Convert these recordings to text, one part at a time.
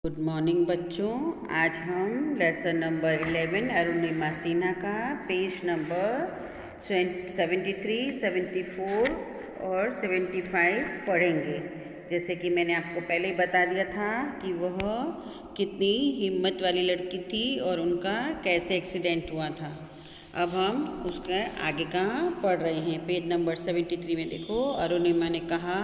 Good morning बच्चों। आज हम लेसन नंबर 11 अरुणिमा सिन्हा का पेज नंबर 73, 74 और 75 पढ़ेंगे। जैसे कि मैंने आपको पहले ही बता दिया था कि वह कितनी हिम्मत वाली लड़की थी और उनका कैसे एक्सीडेंट हुआ था। अब हम उसके आगे का पढ़ रहे हैं। पेज नंबर 73 में देखो, अरुणिमा ने कहा,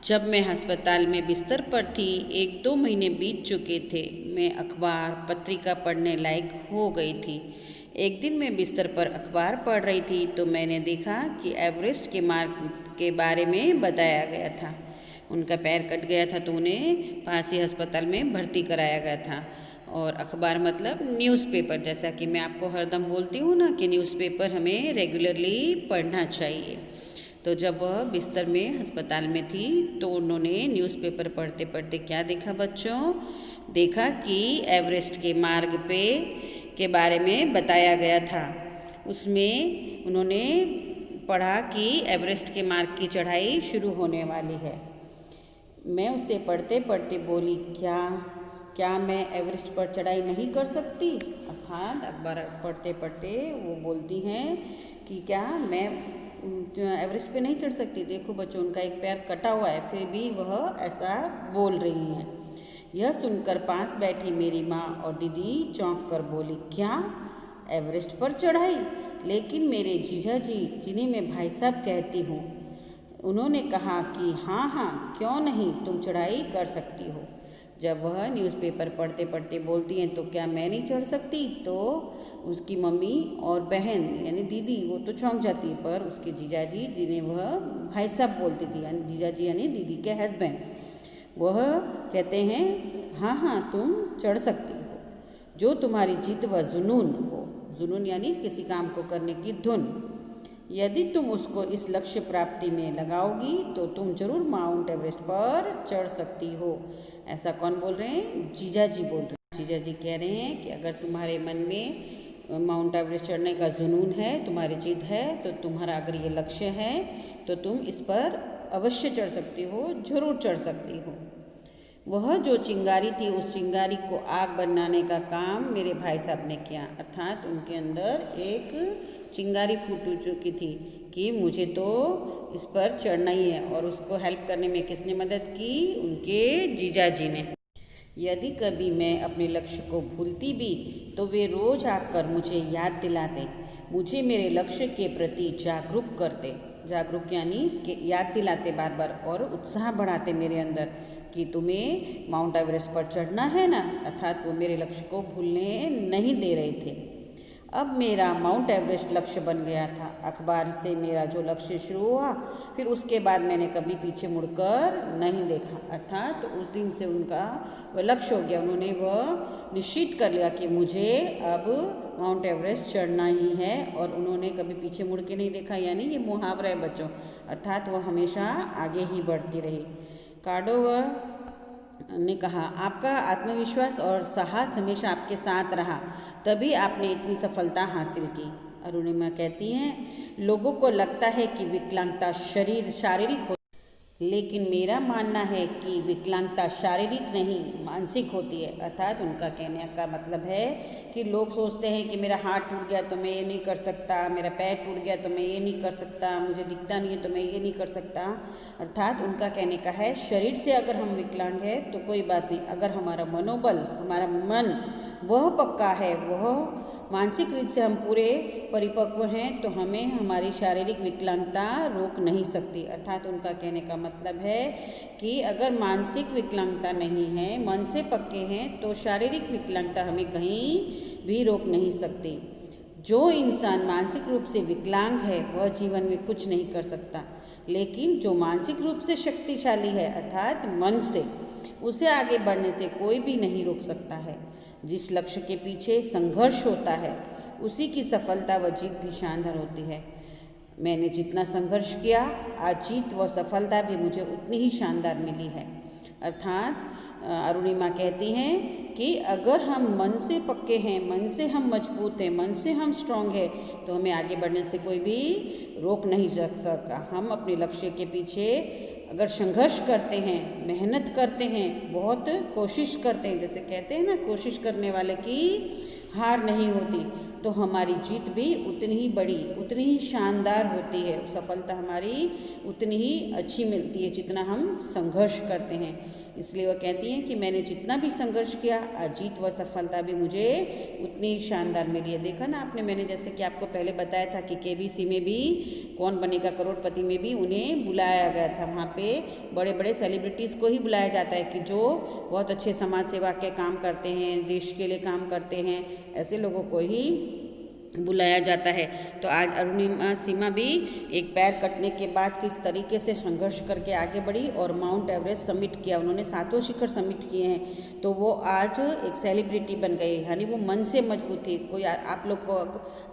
जब मैं अस्पताल में बिस्तर पर थी, 1-2 महीने बीत चुके थे। मैं अखबार पत्रिका पढ़ने लायक हो गई थी। एक दिन मैं बिस्तर पर अखबार पढ़ रही थी तो मैंने देखा कि एवरेस्ट के मार्ग के बारे में बताया गया था। उनका पैर कट गया था तो उन्हें पास ही अस्पताल में भर्ती कराया गया था। और अखबार मतलब न्यूज़पेपर, जैसा कि मैं आपको हरदम बोलती हूँ ना कि न्यूज़पेपर हमें रेगुलरली पढ़ना चाहिए। तो जब वह बिस्तर में अस्पताल में थी तो उन्होंने न्यूज़पेपर पढ़ते पढ़ते क्या देखा बच्चों? देखा कि एवरेस्ट के मार्ग पे के बारे में बताया गया था। उसमें उन्होंने पढ़ा कि एवरेस्ट के मार्ग की चढ़ाई शुरू होने वाली है। मैं उसे पढ़ते पढ़ते बोली, क्या मैं एवरेस्ट पर चढ़ाई नहीं कर सकती? अर्थात अखबार पढ़ते पढ़ते वो बोलती हैं कि क्या मैं एवरेस्ट पे नहीं चढ़ सकती। देखो बच्चों, उनका एक पैर कटा हुआ है फिर भी वह ऐसा बोल रही हैं। यह सुनकर पास बैठी मेरी माँ और दीदी चौंक कर बोली, क्या एवरेस्ट पर चढ़ाई? लेकिन मेरे जीजा जी, जिन्हें मैं भाई साहब कहती हूँ, उन्होंने कहा कि हाँ क्यों नहीं, तुम चढ़ाई कर सकती हो। जब वह न्यूज़पेपर पढ़ते पढ़ते बोलती हैं तो क्या मैं नहीं चढ़ सकती, तो उसकी मम्मी और बहन यानी दीदी वो तो चौंक जाती है, पर उसके जीजाजी, जिन्हें वह भाई साहब बोलती थी, यानी जीजाजी यानी दीदी के हस्बैंड, वह कहते हैं हाँ तुम चढ़ सकती हो। जो तुम्हारी जिद व जुनून हो, जुनून यानी किसी काम को करने की धुन, यदि तुम उसको इस लक्ष्य प्राप्ति में लगाओगी तो तुम जरूर माउंट एवरेस्ट पर चढ़ सकती हो। ऐसा कौन बोल रहे हैं? जीजा जी बोल रहे हैं। जीजा जी कह रहे हैं कि अगर तुम्हारे मन में माउंट एवरेस्ट चढ़ने का जुनून है, तुम्हारी जिद है, तो तुम्हारा अगर ये लक्ष्य है तो तुम इस पर अवश्य चढ़ सकती हो, जरूर चढ़ सकती हो। वह जो चिंगारी थी, उस चिंगारी को आग बनाने का काम मेरे भाई साहब ने किया। अर्थात उनके अंदर एक चिंगारी फूट चुकी थी कि मुझे तो इस पर चढ़ना ही है। और उसको हेल्प करने में किसने मदद की? उनके जीजा जी ने। यदि कभी मैं अपने लक्ष्य को भूलती भी तो वे रोज आकर मुझे याद दिलाते, मुझे मेरे लक्ष्य के प्रति जागरूक करते। जागरूक यानी कि याद दिलाते बार बार और उत्साह बढ़ाते मेरे अंदर कि तुम्हें माउंट एवरेस्ट पर चढ़ना है ना। अर्थात वो मेरे लक्ष्य को भूलने नहीं दे रहे थे। अब मेरा माउंट एवरेस्ट लक्ष्य बन गया था। अखबार से मेरा जो लक्ष्य शुरू हुआ, फिर उसके बाद मैंने कभी पीछे मुड़कर नहीं देखा। अर्थात उस दिन से उनका वह लक्ष्य हो गया। उन्होंने वह निश्चित कर लिया कि मुझे अब माउंट एवरेस्ट चढ़ना ही है, और उन्होंने कभी पीछे मुड़ के नहीं देखा। यानी ये मुहावरा है बच्चों, अर्थात वह हमेशा आगे ही बढ़ती रही। कार्डोवर ने कहा, आपका आत्मविश्वास और साहस हमेशा आपके साथ रहा, तभी आपने इतनी सफलता हासिल की। अरुणिमा कहती हैं, लोगों को लगता है कि विकलांगता शारीरिक हो, लेकिन मेरा मानना है कि विकलांगता शारीरिक नहीं मानसिक होती है। अर्थात उनका कहने का मतलब है कि लोग सोचते हैं कि मेरा हाथ टूट गया तो मैं ये नहीं कर सकता, मेरा पैर टूट गया तो मैं ये नहीं कर सकता, मुझे दिखता नहीं है तो मैं ये नहीं कर सकता। अर्थात उनका कहने का है, शरीर से अगर हम विकलांग हैं तो कोई बात नहीं, अगर हमारा मनोबल, हमारा मन वह पक्का है, वह मानसिक रूप से हम पूरे परिपक्व हैं, तो हमें हमारी शारीरिक विकलांगता रोक नहीं सकती। अर्थात उनका कहने का मतलब है कि अगर मानसिक विकलांगता नहीं है, मन से पक्के हैं, तो शारीरिक विकलांगता हमें कहीं भी रोक नहीं सकती। जो इंसान मानसिक रूप से विकलांग है वह जीवन में कुछ नहीं कर सकता, लेकिन जो मानसिक रूप से शक्तिशाली है, अर्थात मन से, उसे आगे बढ़ने से कोई भी नहीं रोक सकता है। जिस लक्ष्य के पीछे संघर्ष होता है उसी की सफलता व जीत भी शानदार होती है। मैंने जितना संघर्ष किया, आज जीत व सफलता भी मुझे उतनी ही शानदार मिली है। अर्थात अरुणिमा कहती हैं कि अगर हम मन से पक्के हैं, मन से हम मजबूत हैं, मन से हम स्ट्रांग हैं, तो हमें आगे बढ़ने से कोई भी रोक नहीं सकता। हम अपने लक्ष्य के पीछे अगर संघर्ष करते हैं, मेहनत करते हैं, बहुत कोशिश करते हैं, जैसे कहते हैं ना, कोशिश करने वाले की हार नहीं होती, तो हमारी जीत भी उतनी ही बड़ी, उतनी ही शानदार होती है। सफलता हमारी उतनी ही अच्छी मिलती है जितना हम संघर्ष करते हैं। इसलिए वह कहती हैं कि मैंने जितना भी संघर्ष किया, आज जीत व सफलता भी मुझे उतनी ही शानदार मिली है। देखा ना आपने, मैंने जैसे कि आपको पहले बताया था कि केबीसी में भी कौन बनेगा करोड़पति में भी उन्हें बुलाया गया था। वहाँ पे बड़े बड़े सेलिब्रिटीज़ को ही बुलाया जाता है कि जो बहुत अच्छे समाज सेवा के काम करते हैं, देश के लिए काम करते हैं, ऐसे लोगों को ही बुलाया जाता है। तो आज अरुणिमा सीमा भी एक पैर कटने के बाद किस तरीके से संघर्ष करके आगे बढ़ी और माउंट एवरेस्ट समिट किया। उन्होंने 7 शिखर समिट किए हैं, तो वो आज एक सेलिब्रिटी बन गई, यानी वो मन से मजबूत थी। कोई आप लोग को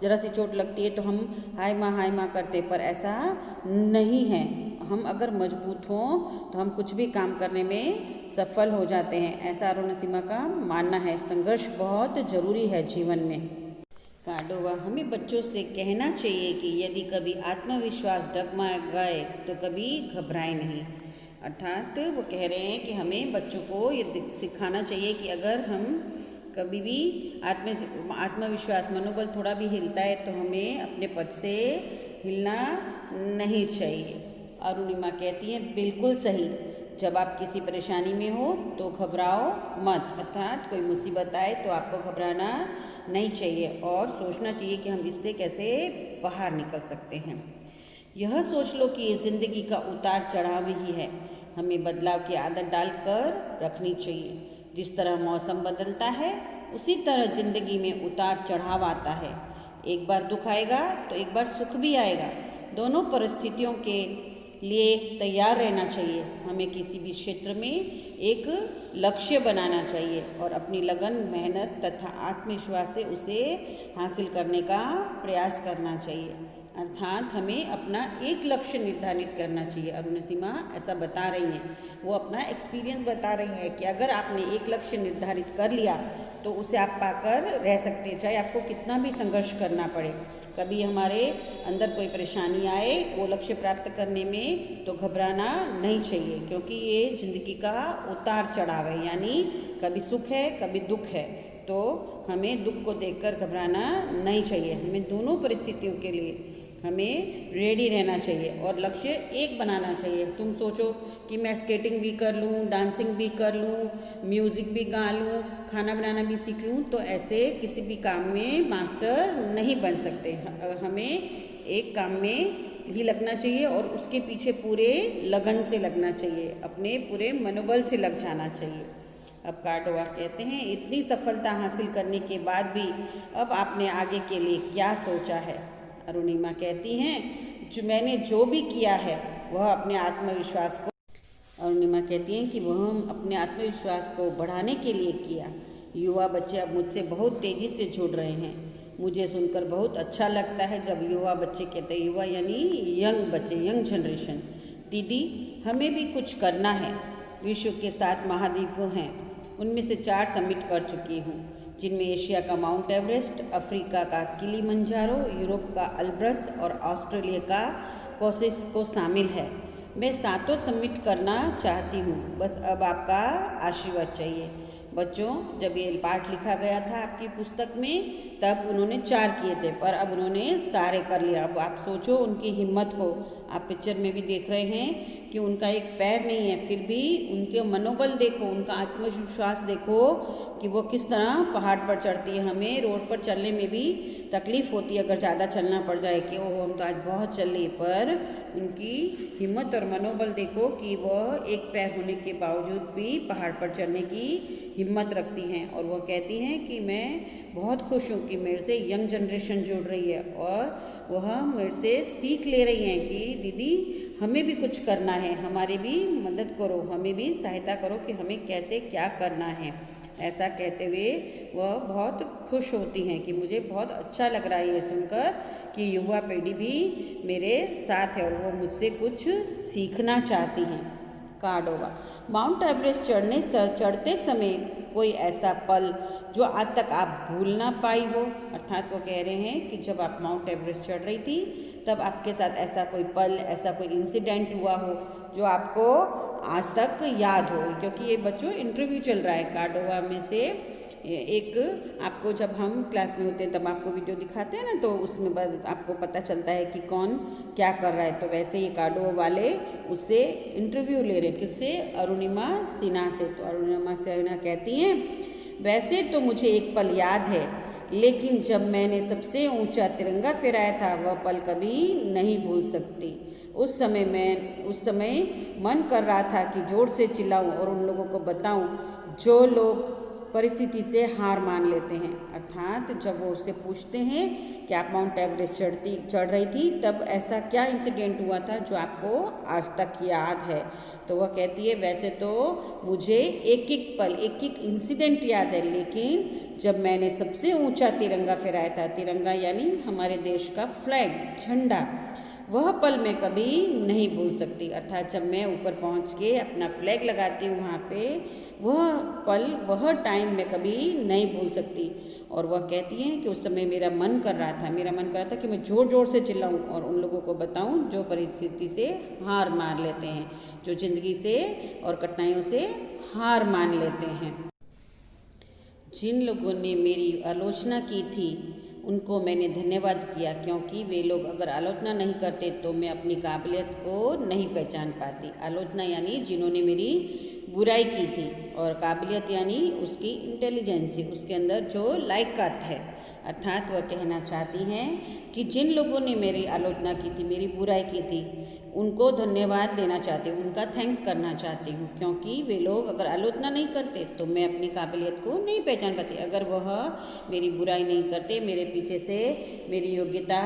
ज़रा सी चोट लगती है तो हम हाय माँ करते, पर ऐसा नहीं है। हम अगर मजबूत हों तो हम कुछ भी काम करने में सफल हो जाते हैं, ऐसा अरुणिमा सीमा का मानना है। संघर्ष बहुत ज़रूरी है जीवन में। कार्डोवा, हमें बच्चों से कहना चाहिए कि यदि कभी आत्मविश्वास डगमगाए तो कभी घबराए नहीं। अर्थात वो कह रहे हैं कि हमें बच्चों को ये सिखाना चाहिए कि अगर हम कभी भी आत्मविश्वास मनोबल थोड़ा भी हिलता है तो हमें अपने पद से हिलना नहीं चाहिए। अरुणिमा कहती हैं बिल्कुल सही, जब आप किसी परेशानी में हो तो घबराओ मत, अर्थात कोई मुसीबत आए तो आपको घबराना नहीं चाहिए और सोचना चाहिए कि हम इससे कैसे बाहर निकल सकते हैं। यह सोच लो कि ये ज़िंदगी का उतार चढ़ाव ही है, हमें बदलाव की आदत डालकर रखनी चाहिए। जिस तरह मौसम बदलता है उसी तरह ज़िंदगी में उतार चढ़ाव आता है। एक बार दुख आएगा तो एक बार सुख भी आएगा, दोनों परिस्थितियों के लिए तैयार रहना चाहिए। हमें किसी भी क्षेत्र में एक लक्ष्य बनाना चाहिए और अपनी लगन, मेहनत तथा आत्मविश्वास से उसे हासिल करने का प्रयास करना चाहिए। अर्थात हमें अपना एक लक्ष्य निर्धारित करना चाहिए। अरुणिमा सीमा ऐसा बता रही हैं, वो अपना एक्सपीरियंस बता रही हैं कि अगर आपने एक लक्ष्य निर्धारित कर लिया तो उसे आप पाकर रह सकते हैं, चाहे आपको कितना भी संघर्ष करना पड़े। कभी हमारे अंदर कोई परेशानी आए वो लक्ष्य प्राप्त करने में तो घबराना नहीं चाहिए, क्योंकि ये ज़िंदगी का उतार चढ़ाव है, यानी कभी सुख है कभी दुख है। तो हमें दुख को देखकर घबराना नहीं चाहिए, हमें दोनों परिस्थितियों के लिए हमें रेडी रहना चाहिए और लक्ष्य एक बनाना चाहिए। तुम सोचो कि मैं स्केटिंग भी कर लूँ, डांसिंग भी कर लूँ, म्यूज़िक भी गा लूँ, खाना बनाना भी सीख लूँ, तो ऐसे किसी भी काम में मास्टर नहीं बन सकते। हमें एक काम में ही लगना चाहिए और उसके पीछे पूरे लगन से लगना चाहिए, अपने पूरे मनोबल से लग जाना चाहिए। अब कार्डोवा कहते हैं इतनी सफलता हासिल करने के बाद भी अब आपने आगे के लिए क्या सोचा है। अरुणिमा कहती हैं मैंने जो भी किया है वह अपने आत्मविश्वास को अरुणिमा कहती हैं कि वह अपने आत्मविश्वास को बढ़ाने के लिए किया। युवा बच्चे अब मुझसे बहुत तेज़ी से जुड़ रहे हैं, मुझे सुनकर बहुत अच्छा लगता है जब युवा बच्चे कहते हैं, युवा यानी यंग बच्चे, यंग जनरेशन, दीदी हमें भी कुछ करना है। विश्व के 7 महाद्वीप हैं, उनमें से 4 समिट कर चुकी हूँ, जिनमें एशिया का माउंट एवरेस्ट, अफ्रीका का किलिमंजारो, यूरोप का अल्ब्रस और ऑस्ट्रेलिया का कोसिस्को शामिल है। मैं 7 समिट करना चाहती हूँ, बस अब आपका आशीर्वाद चाहिए। बच्चों, जब ये पाठ लिखा गया था आपकी पुस्तक में तब उन्होंने 4 किए थे, पर अब उन्होंने सारे कर लिया। अब आप सोचो उनकी हिम्मत को, आप पिक्चर में भी देख रहे हैं कि उनका एक पैर नहीं है, फिर भी उनके मनोबल देखो, उनका आत्मविश्वास देखो कि वो किस तरह पहाड़ पर चढ़ती है। हमें रोड पर चलने में भी तकलीफ़ होती है अगर ज़्यादा चलना पड़ जाए कि ओह हम तो आज बहुत चल रही, पर उनकी हिम्मत और मनोबल देखो कि वह एक पैर होने के बावजूद भी पहाड़ पर चढ़ने की हिम्मत रखती हैं। और वह कहती हैं कि मैं बहुत खुश हूँ कि मेरे से यंग जनरेशन जुड़ रही है और वह मेरे से सीख ले रही हैं कि दीदी हमें भी कुछ करना है, हमारी भी मदद करो, हमें भी सहायता करो कि हमें कैसे क्या करना है। ऐसा कहते हुए वह बहुत खुश होती हैं कि मुझे बहुत अच्छा लग रहा है ये सुनकर कि युवा पीढ़ी भी मेरे साथ है और वो मुझसे कुछ सीखना चाहती हैं। कार्डोवा, माउंट एवरेस्ट चढ़ते समय कोई ऐसा पल जो आज तक आप भूल ना पाई हो। अर्थात वो कह रहे हैं कि जब आप माउंट एवरेस्ट चढ़ रही थी तब आपके साथ ऐसा कोई पल, ऐसा कोई इंसिडेंट हुआ हो जो आपको आज तक याद हो, क्योंकि ये बच्चों इंटरव्यू चल रहा है। कार्डोवा में से एक आपको, जब हम क्लास में होते हैं तब आपको वीडियो दिखाते हैं ना, तो उसमें आपको पता चलता है कि कौन क्या कर रहा है। तो वैसे ये कार्डोवा वाले उससे इंटरव्यू ले रहे हैं। किससे? अरुणिमा सिन्हा से। तो अरुणिमा सिन्हा कहती हैं, वैसे तो मुझे एक पल याद है, लेकिन जब मैंने सबसे ऊंचा तिरंगा फहराया था वह पल कभी नहीं भूल सकती। उस समय मन कर रहा था कि जोर से चिल्लाऊं और उन लोगों को बताऊं जो लोग परिस्थिति से हार मान लेते हैं। अर्थात जब वो उससे पूछते हैं कि आप माउंट एवरेस्ट चढ़ रही थी, तब ऐसा क्या इंसिडेंट हुआ था जो आपको आज तक याद है? तो वह कहती है, वैसे तो मुझे एक एक पल, एक एक इंसिडेंट याद है, लेकिन जब मैंने सबसे ऊंचा तिरंगा फहराया था, तिरंगा यानी हमारे देश का फ्लैग, झंडा, वह पल मैं कभी नहीं भूल सकती। अर्थात जब मैं ऊपर पहुंच के अपना फ्लैग लगाती हूँ वहाँ पे, वह पल, वह टाइम मैं कभी नहीं भूल सकती। और वह कहती हैं कि उस समय मेरा मन कर रहा था कि मैं ज़ोर ज़ोर से चिल्लाऊं और उन लोगों को बताऊं जो परिस्थिति से हार मान लेते हैं, जो ज़िंदगी से और कठिनाइयों से हार मान लेते हैं। जिन लोगों ने मेरी आलोचना की थी उनको मैंने धन्यवाद किया, क्योंकि वे लोग अगर आलोचना नहीं करते तो मैं अपनी काबिलियत को नहीं पहचान पाती। आलोचना यानी जिन्होंने मेरी बुराई की थी, और काबिलियत यानी उसकी इंटेलिजेंसी, उसके अंदर जो लायकात है। अर्थात वह कहना चाहती हैं कि जिन लोगों ने मेरी आलोचना की थी, मेरी बुराई की थी, उनको धन्यवाद देना चाहती हूँ, उनका थैंक्स करना चाहती हूँ, क्योंकि वे लोग अगर आलोचना नहीं करते तो मैं अपनी काबिलियत को नहीं पहचान पाती। अगर वह मेरी बुराई नहीं करते, मेरे पीछे से मेरी योग्यता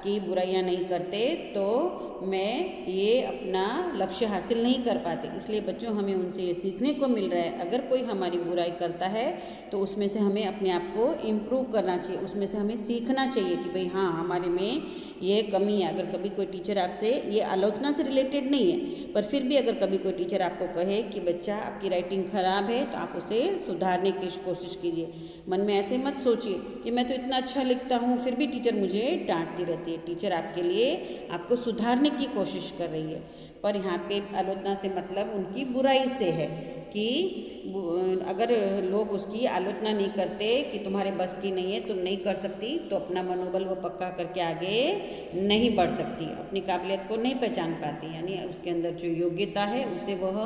की बुराइयां नहीं करते, तो मैं ये अपना लक्ष्य हासिल नहीं कर पाती। इसलिए बच्चों, हमें उनसे ये सीखने को मिल रहा है, अगर कोई हमारी बुराई करता है तो उसमें से हमें अपने आप को इम्प्रूव करना चाहिए, उसमें से हमें सीखना चाहिए कि भाई हाँ, हमारे में ये कमी है। अगर कभी कोई टीचर आपसे, ये आलोचना से रिलेटेड नहीं है, पर फिर भी अगर कभी कोई टीचर आपको कहे कि बच्चा आपकी राइटिंग ख़राब है, तो आप उसे सुधारने की कोशिश कीजिए। मन में ऐसे मत सोचिए कि मैं तो इतना अच्छा लिखता हूँ फिर भी टीचर मुझे डांटती रहती है। टीचर आपके लिए आपको सुधारने की कोशिश कर रही है, पर यहाँ पे आलोचना से मतलब उनकी बुराई से है कि अगर लोग उसकी आलोचना नहीं करते कि तुम्हारे बस की नहीं है, तुम नहीं कर सकती, तो अपना मनोबल वो पक्का करके आगे नहीं बढ़ सकती, अपनी काबिलियत को नहीं पहचान पाती, यानी उसके अंदर जो योग्यता है उसे वह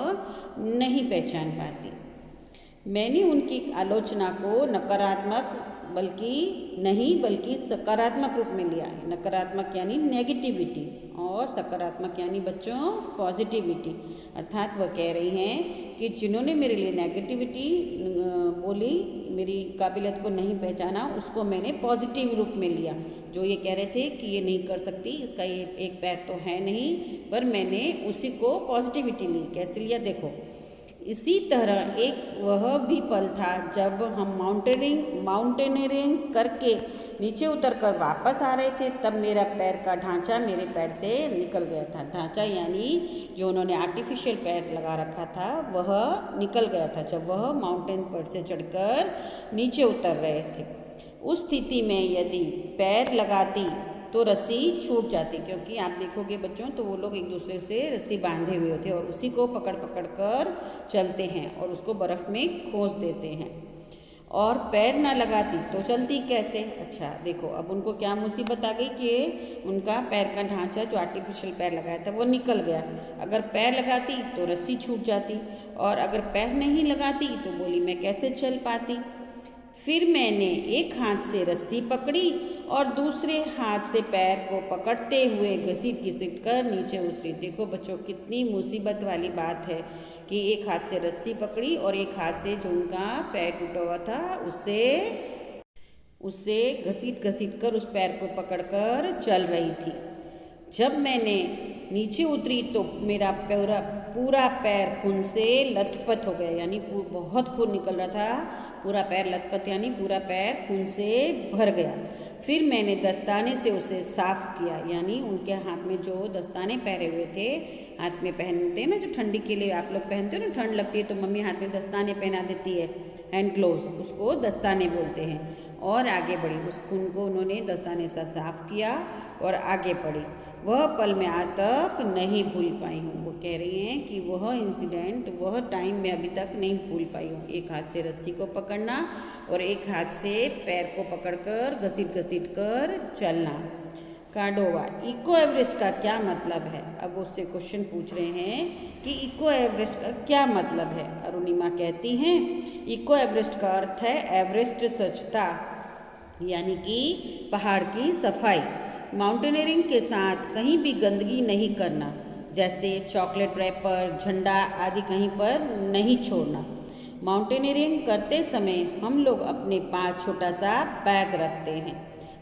नहीं पहचान पाती। मैंने उनकी आलोचना को नकारात्मक बल्कि सकारात्मक रूप में लिया। नकारात्मक यानी नेगेटिविटी और सकारात्मक यानी बच्चों पॉजिटिविटी। अर्थात वह कह रही हैं कि जिन्होंने मेरे लिए नेगेटिविटी बोली, मेरी काबिलियत को नहीं पहचाना, उसको मैंने पॉजिटिव रूप में लिया। जो ये कह रहे थे कि ये नहीं कर सकती, इसका ये एक पैर तो है नहीं, पर मैंने उसी को पॉजिटिविटी ली। कैसे लिया देखो। इसी तरह एक वह भी पल था जब हम माउंटेनियरिंग करके नीचे उतरकर वापस आ रहे थे, तब मेरा पैर का ढांचा मेरे पैर से निकल गया था। ढांचा यानी जो उन्होंने आर्टिफिशियल पैर लगा रखा था वह निकल गया था जब वह माउंटेन पर से चढ़कर नीचे उतर रहे थे। उस स्थिति में यदि पैर लगाती तो रस्सी छूट जाती, क्योंकि आप देखोगे बच्चों तो वो लोग एक दूसरे से रस्सी बांधे हुए होते हैं और उसी को पकड़ पकड़ कर चलते हैं और उसको बर्फ़ में खोस देते हैं। और पैर ना लगाती तो चलती कैसे? अच्छा देखो, अब उनको क्या मुसीबत आ गई कि उनका पैर का ढांचा जो आर्टिफिशियल पैर लगाया था वो निकल गया। अगर पैर लगाती तो रस्सी छूट जाती, और अगर पैर नहीं लगाती तो बोली मैं कैसे चल पाती। फिर मैंने एक हाथ से रस्सी पकड़ी और दूसरे हाथ से पैर को पकड़ते हुए घसीट कर नीचे उतरी। देखो बच्चों, कितनी मुसीबत वाली बात है कि एक हाथ से रस्सी पकड़ी और एक हाथ से जो उनका पैर टूटा हुआ था उससे घसीट कर उस पैर को पकड़कर चल रही थी। जब मैंने नीचे उतरी तो मेरा पूरा पैर खून से लथपथ हो गया, यानी बहुत खून निकल रहा था। पूरा पैर लथपथ यानी पूरा पैर खून से भर गया। फिर मैंने दस्ताने से उसे साफ़ किया, यानी उनके हाथ में जो दस्ताने पहने हुए थे, हाथ में पहनते हैं ना जो ठंडी के लिए आप लोग पहनते हो ना, ठंड लगती है तो मम्मी हाथ में दस्ताने पहना देती है, हैंड ग्लोव्स, उसको दस्ताने बोलते हैं। और आगे बढ़ी, उस खून को उन्होंने दस्ताने से साफ़ किया और आगे बढ़ी। वह पल मैं आज तक नहीं भूल पाई हूँ। वो कह रही हैं कि वह इंसिडेंट, वह टाइम मैं अभी तक नहीं भूल पाई हूँ। एक हाथ से रस्सी को पकड़ना और एक हाथ से पैर को पकड़कर घसीट घसीट कर चलना। कार्डोवा, इको एवरेस्ट का क्या मतलब है? अब वो उससे क्वेश्चन पूछ रहे हैं कि इको एवरेस्ट का क्या मतलब है। अरुणिमा कहती हैं इको एवरेस्ट का अर्थ है एवरेस्ट स्वच्छता, यानी कि पहाड़ की सफाई। माउंटेनियरिंग के साथ कहीं भी गंदगी नहीं करना, जैसे चॉकलेट रैपर, झंडा आदि कहीं पर नहीं छोड़ना। माउंटेनियरिंग करते समय हम लोग अपने पास छोटा सा बैग रखते हैं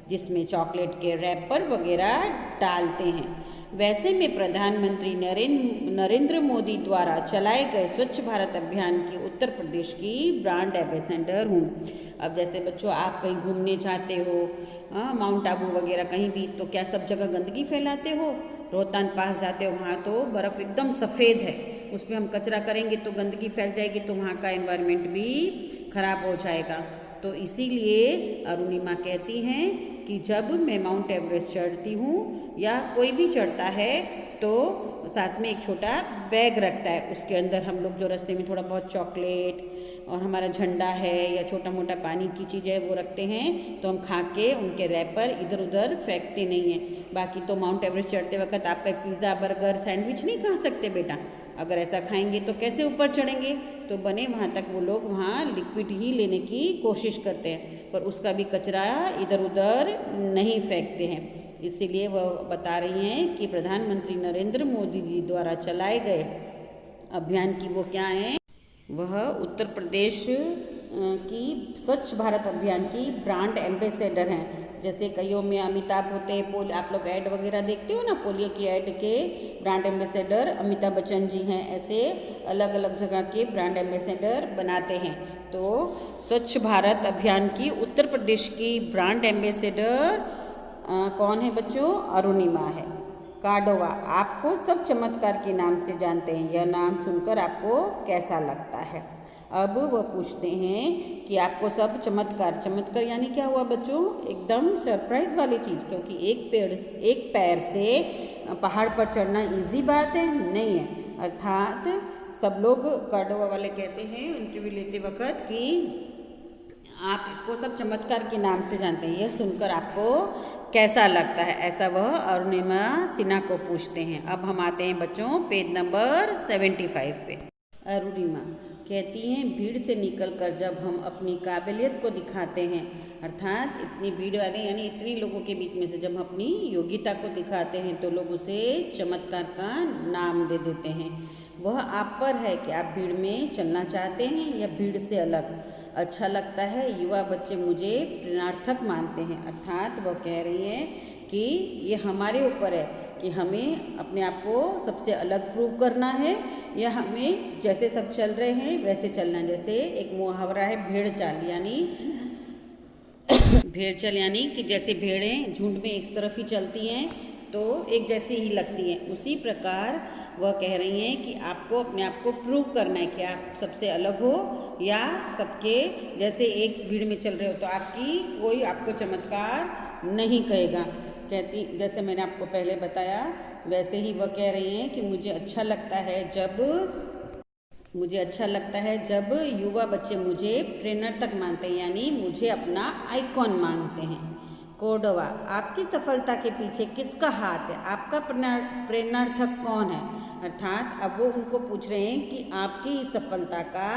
जिसमें चॉकलेट के रैपर वगैरह डालते हैं। वैसे में प्रधानमंत्री नरेंद्र मोदी द्वारा चलाए गए स्वच्छ भारत अभियान की उत्तर प्रदेश की ब्रांड एम्बेसडर हूँ। अब जैसे बच्चों आप कहीं घूमने जाते हो, माउंट आबू वगैरह कहीं भी, तो क्या सब जगह गंदगी फैलाते हो? रोहतांग पास जाते हो, वहाँ तो बर्फ़ एकदम सफ़ेद है, उस पर हम कचरा करेंगे तो गंदगी फैल जाएगी, तो वहाँ का एनवायरनमेंट भी खराब हो जाएगा। तो इसीलिए अरुणिमा कहती हैं कि जब मैं माउंट एवरेस्ट चढ़ती हूँ या कोई भी चढ़ता है तो साथ में एक छोटा बैग रखता है, उसके अंदर हम लोग जो रास्ते में थोड़ा बहुत चॉकलेट और हमारा झंडा है या छोटा मोटा पानी की चीज़ है वो रखते हैं, तो हम खा के उनके रैपर इधर उधर फेंकते नहीं हैं। बाकी तो माउंट एवरेस्ट चढ़ते वक्त आपका पिज़्ज़ा, बर्गर, सैंडविच नहीं खा सकते बेटा। अगर ऐसा खाएंगे तो कैसे ऊपर चढ़ेंगे? तो बने वहाँ तक वो लोग वहाँ लिक्विड ही लेने की कोशिश करते हैं, पर उसका भी कचरा इधर उधर नहीं फेंकते हैं। इसीलिए वह बता रही हैं कि प्रधानमंत्री नरेंद्र मोदी जी द्वारा चलाए गए अभियान की वो क्या है, वह उत्तर प्रदेश की स्वच्छ भारत अभियान की ब्रांड एम्बेसडर हैं। जैसे कईयों में अमिताभ होते हैं, आप लोग ऐड वगैरह देखते हो ना, पोलियो की ऐड के ब्रांड एम्बेसडर अमिताभ बच्चन जी हैं। ऐसे अलग अलग जगह के ब्रांड एम्बेसडर बनाते हैं। तो स्वच्छ भारत अभियान की उत्तर प्रदेश की ब्रांड एम्बेसडर कौन है बच्चों? अरुणिमा है। कार्डोवा, आपको सब चमत्कार के नाम से जानते हैं, यह नाम सुनकर आपको कैसा लगता है? अब वह पूछते हैं कि आपको सब चमत्कार यानी क्या हुआ बच्चों? एकदम सरप्राइज वाली चीज़, क्योंकि एक पैर से पहाड़ पर चढ़ना इजी बात है नहीं है। अर्थात सब लोग, कार्डोवा वाले कहते हैं इंटरव्यू लेते वक्त कि आपको सब चमत्कार के नाम से जानते हैं, यह सुनकर आपको कैसा लगता है? ऐसा वह अरुणिमा सिन्हा को पूछते हैं। अब हम आते हैं बच्चों पेज नंबर 75 पे। अरुणिमा कहती हैं भीड़ से निकलकर जब हम अपनी काबिलियत को दिखाते हैं, अर्थात इतनी भीड़ वाले यानी इतने लोगों के बीच में से जब हम अपनी योग्यता को दिखाते हैं तो लोग उसे चमत्कार का नाम दे देते हैं। वह आप पर है कि आप भीड़ में चलना चाहते हैं या भीड़ से अलग। अच्छा लगता है, युवा बच्चे मुझे प्रेरणार्थक मानते हैं। अर्थात वह कह रही हैं कि ये हमारे ऊपर है कि हमें अपने आप को सबसे अलग प्रूव करना है या हमें जैसे सब चल रहे हैं वैसे चलना है। जैसे एक मुहावरा है भेड़ चाल, यानी भेड़ चाल यानी कि जैसे भेड़ें झुंड में एक तरफ ही चलती हैं तो एक जैसी ही लगती हैं, उसी प्रकार वह कह रही हैं कि आपको अपने आप को प्रूव करना है कि आप सबसे अलग हो या सबके जैसे एक भीड़ में चल रहे हो, तो कोई आपको चमत्कार नहीं कहेगा। कहती जैसे मैंने आपको पहले बताया वैसे ही वह कह रही हैं कि मुझे अच्छा लगता है जब युवा बच्चे मुझे प्रेरणार्थक मानते हैं, यानी मुझे अपना आइकॉन मानते हैं। कोर्डोवा, आपकी सफलता के पीछे किसका हाथ है? आपका प्रेरणार्थक कौन है? अर्थात अब वो उनको पूछ रहे हैं कि आपकी इस सफलता का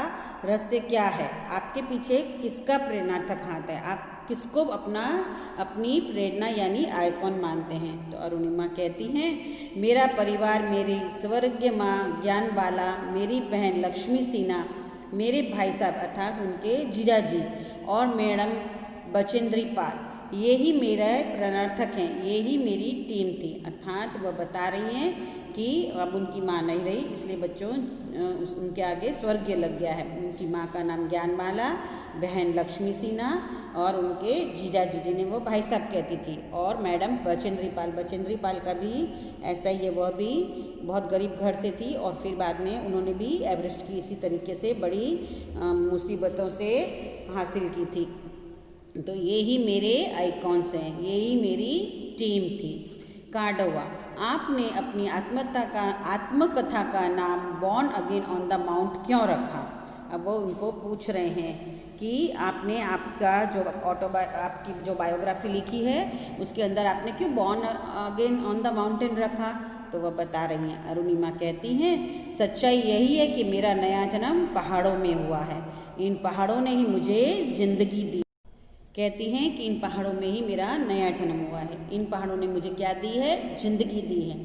रहस्य क्या है, आपके पीछे किसका प्रेरणार्थक हाथ है, आप किसको अपनी प्रेरणा यानी आइकॉन मानते हैं? तो अरुणिमा कहती हैं मेरा परिवार, मेरी स्वर्गीय माँ ज्ञानबाला, मेरी बहन लक्ष्मी सिन्हा, मेरे भाई साहब अर्थात उनके जीजाजी और मैडम बचेंद्री पाल, यही मेरा प्रेरणार्थक हैं, यही मेरी टीम थी। अर्थात वह बता रही हैं कि अब उनकी माँ नहीं रही, इसलिए बच्चों उनके आगे स्वर्गीय लग गया है। उनकी माँ का नाम ज्ञानमाला, बहन लक्ष्मी सिन्हा और उनके जीजा जी जिन्हें वो भाई साहब कहती थी, और मैडम बचेंद्री पाल का भी ऐसा ही है, वह भी बहुत गरीब घर से थी और फिर बाद में उन्होंने भी एवरेस्ट की इसी तरीके से बड़ी मुसीबतों से हासिल की थी। तो यही मेरे आइकॉन्स हैं, यही मेरी टीम थी। काडवा, आपने अपनी आत्मकथा का नाम born again on the mount क्यों रखा? अब वो उनको पूछ रहे हैं कि आपने आपका जो आपकी जो बायोग्राफी लिखी है उसके अंदर आपने क्यों born again on the mountain रखा? तो वह बता रही हैं। अरुणिमा कहती हैं, सच्चाई यही है कि मेरा नया जन्म पहाड़ों में हुआ है। इन पहाड़ों ने ही मुझे ज़िंदगी दी। कहती हैं कि इन पहाड़ों में ही मेरा नया जन्म हुआ है। इन पहाड़ों ने मुझे क्या दी है? ज़िंदगी दी है।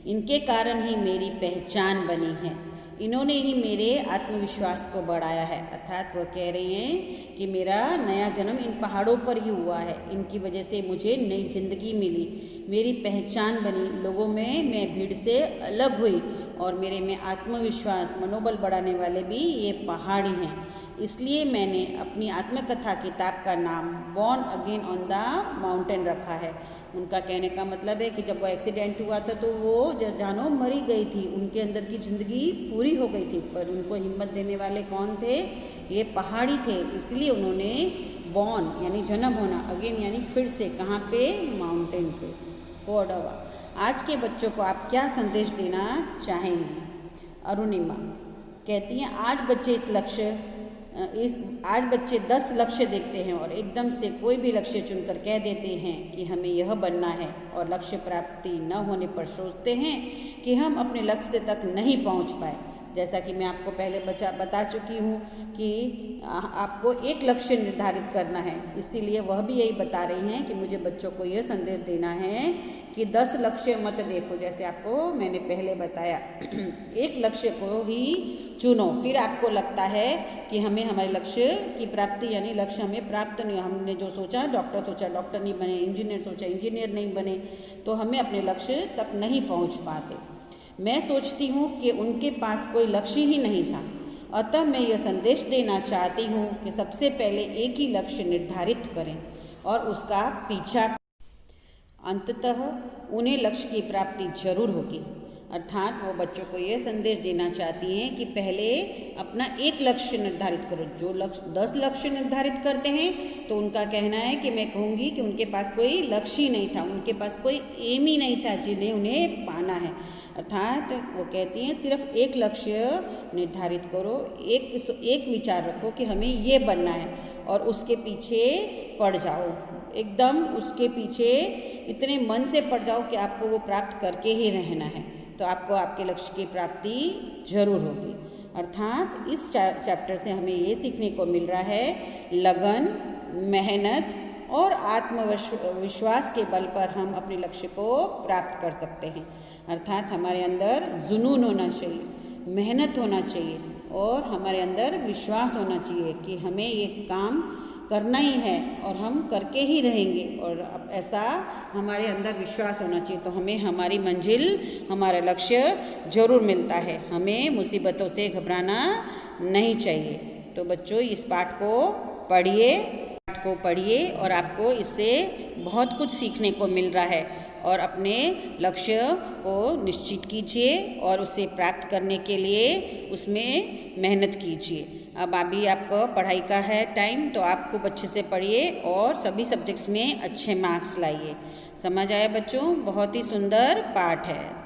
इनके कारण ही मेरी पहचान बनी है। इन्होंने ही मेरे आत्मविश्वास को बढ़ाया है। अर्थात वह कह रही हैं कि मेरा नया जन्म इन पहाड़ों पर ही हुआ है। इनकी वजह से मुझे नई ज़िंदगी मिली, मेरी पहचान बनी, लोगों में मैं भीड़ से अलग हुई और मेरे में आत्मविश्वास, मनोबल बढ़ाने वाले भी ये पहाड़ी हैं। इसलिए मैंने अपनी आत्मकथा किताब का नाम born again on the mountain रखा है। उनका कहने का मतलब है कि जब वो एक्सीडेंट हुआ था तो वो जानो मरी गई थी, उनके अंदर की ज़िंदगी पूरी हो गई थी, पर उनको हिम्मत देने वाले कौन थे? ये पहाड़ी थे। इसलिए उन्होंने बॉर्न यानी जन्म होना, अगेन यानी फिर से, कहाँ पे? माउंटेन पे, काडवा। आज के बच्चों को आप क्या संदेश देना चाहेंगी? अरुणिमा कहती हैं, आज बच्चे 10 लक्ष्य देखते हैं और एकदम से कोई भी लक्ष्य चुनकर कह देते हैं कि हमें यह बनना है, और लक्ष्य प्राप्ति न होने पर सोचते हैं कि हम अपने लक्ष्य तक नहीं पहुंच पाए। जैसा कि मैं आपको पहले बता चुकी हूँ कि आपको एक लक्ष्य निर्धारित करना है, इसीलिए वह भी यही बता रही हैं कि मुझे बच्चों को यह संदेश देना है कि 10 लक्ष्य मत देखो। जैसे आपको मैंने पहले बताया, एक लक्ष्य को ही चुनो। फिर आपको लगता है कि हमें हमारे लक्ष्य की प्राप्ति यानी लक्ष्य हमें प्राप्त नहीं, हमने जो सोचा डॉक्टर नहीं बने, इंजीनियर सोचा इंजीनियर नहीं बने, तो हमें अपने लक्ष्य तक नहीं पहुंच पाते। मैं सोचती हूँ कि उनके पास कोई लक्ष्य ही नहीं था, अतः मैं यह संदेश देना चाहती हूँ कि सबसे पहले एक ही लक्ष्य निर्धारित करें और उसका पीछा। अंततः उन्हें लक्ष्य की प्राप्ति जरूर होगी। अर्थात वो बच्चों को ये संदेश देना चाहती हैं कि पहले अपना एक लक्ष्य निर्धारित करो। जो 10 लक्ष्य निर्धारित करते हैं तो उनका कहना है कि मैं कहूँगी कि उनके पास कोई लक्ष्य ही नहीं था, उनके पास कोई एम ही नहीं था जिन्हें उन्हें पाना है। अर्थात वो कहती हैं सिर्फ एक लक्ष्य निर्धारित करो, एक विचार रखो कि हमें ये बनना है और उसके पीछे पड़ जाओ, एकदम उसके पीछे इतने मन से पड़ जाओ कि आपको वो प्राप्त करके ही रहना है, तो आपको आपके लक्ष्य की प्राप्ति जरूर होगी। अर्थात इस चैप्टर से हमें ये सीखने को मिल रहा है, लगन, मेहनत और आत्मविश्वास के बल पर हम अपने लक्ष्य को प्राप्त कर सकते हैं। अर्थात हमारे अंदर जुनून होना चाहिए, मेहनत होना चाहिए और हमारे अंदर विश्वास होना चाहिए कि हमें ये काम करना ही है और हम करके ही रहेंगे, और अब ऐसा हमारे अंदर विश्वास होना चाहिए तो हमें हमारी मंजिल, हमारा लक्ष्य जरूर मिलता है। हमें मुसीबतों से घबराना नहीं चाहिए। तो बच्चों इस पाठ को पढ़िए और आपको इससे बहुत कुछ सीखने को मिल रहा है, और अपने लक्ष्य को निश्चित कीजिए और उसे प्राप्त करने के लिए उसमें मेहनत कीजिए। अब अभी आपको पढ़ाई का है टाइम, तो आप खूब अच्छे से पढ़िए और सभी सब्जेक्ट्स में अच्छे मार्क्स लाइए। समझ आया बच्चों? बहुत ही सुंदर पाठ है।